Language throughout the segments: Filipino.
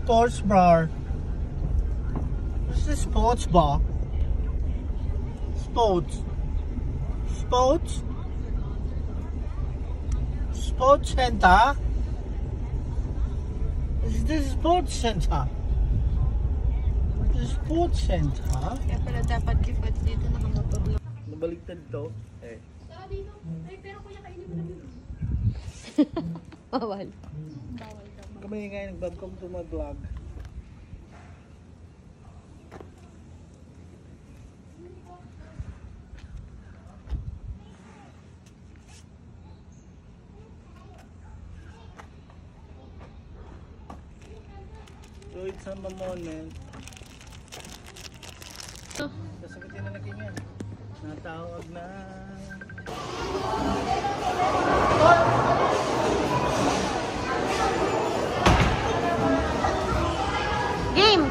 sports bar. What's the sports bar? Sports. Sports. Sports center. Is this sports center? The sports center? Kaya pala dapat kifat dito nakamotor lang. Nabaligtad to. Eh. Ay, pero kuya kainin mo na yun. Bawal. Bawal daw. Kami ngayon nag-welcome to my vlog. So it's on the moment. Sasagutin na natin yan. Natawag na. Game!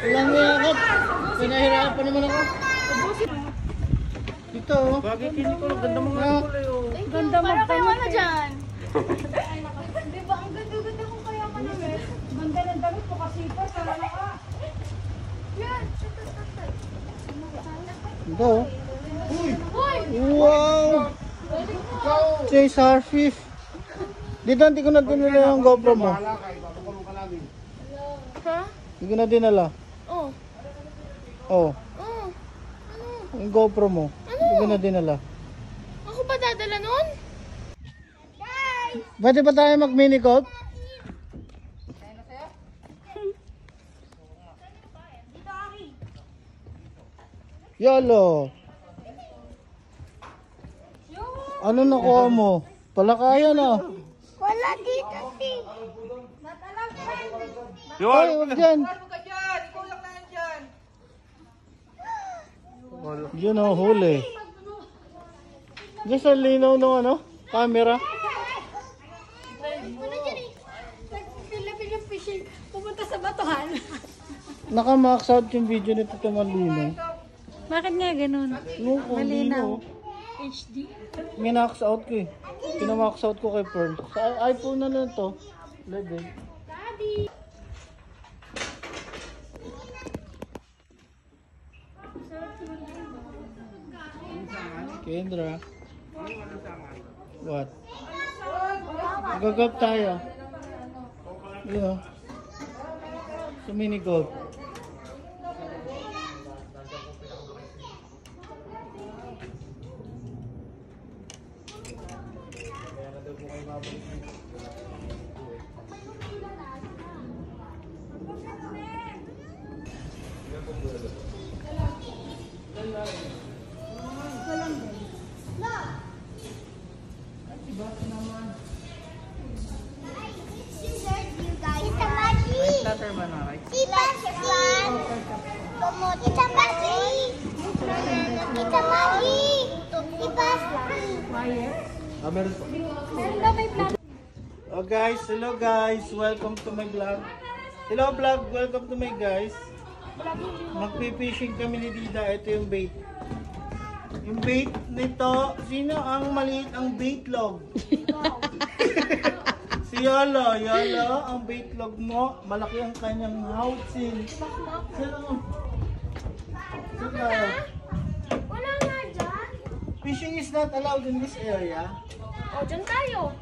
Ilang ako. Pinahirapan naman ako. Dito. Bagay kini ko. Ganda mga kulay. Ganda mo. Para kayo ano dyan? Di ba? Ang ganda-ganda kung kaya ka namin. Ganda ng damit ko kasi pa. Sana ka. Yan. Dito. Wow! Chase R5. Dito, hindi ko na dinala yung GoPro mo. Ha? Hindi ko na dinala. Oh. Oh, Oh. yung GoPro mo. Hindi ko na dinala. Ako ba dadala nun? Pwede ba tayo mag-mini golf? YOLO! Ano nakuha mo? Palakaya na. Wala dito, si. Ay, huwag dyan. Yun o, huli. Diyan sa linaw ng ano? Camera. Philippine fishing. Pumunta sa batuhan. Naka-max out yung video nito tumalino. Bakit nga ganun? Malinaw. HD. Minax out ko eh. Pinamax out ko kay Pearl. Sa iPhone na lang to. Lede. Daddy. Kendra. What? Gagap tayo. You know. Sa mini golf. Oh guys, hello guys, welcome to my vlog. Hello vlog, welcome to my guys. Magpipishing kami ni Dida, ito yung bait. Yung bait nito, sino ang maliit ang bait log? Si Yolo, Yolo, ang bait log mo, malaki ang kanyang housing. Sino? Wala nga dyan. Fishing is not allowed in this area. O, dyan tayo.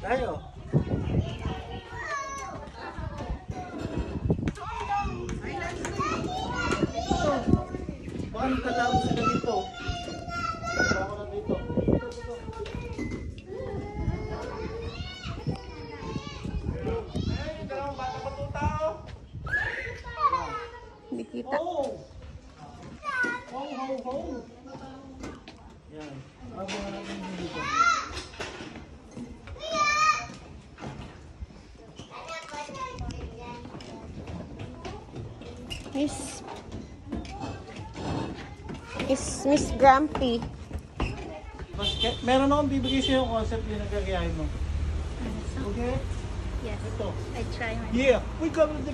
Tayo. Paano katapos sila dito? Ako na dito. Ay, dalawang bata pa itong tao. Hindi kita. Oh! Ho, ho, ho. Yan. Bago na natin dito. Miss Grumpy. Meron akong bibigay sa'yo yung concept yung nagkakayahin mo. Okay? Yes. Ito. I try my Yeah! Uy, come on!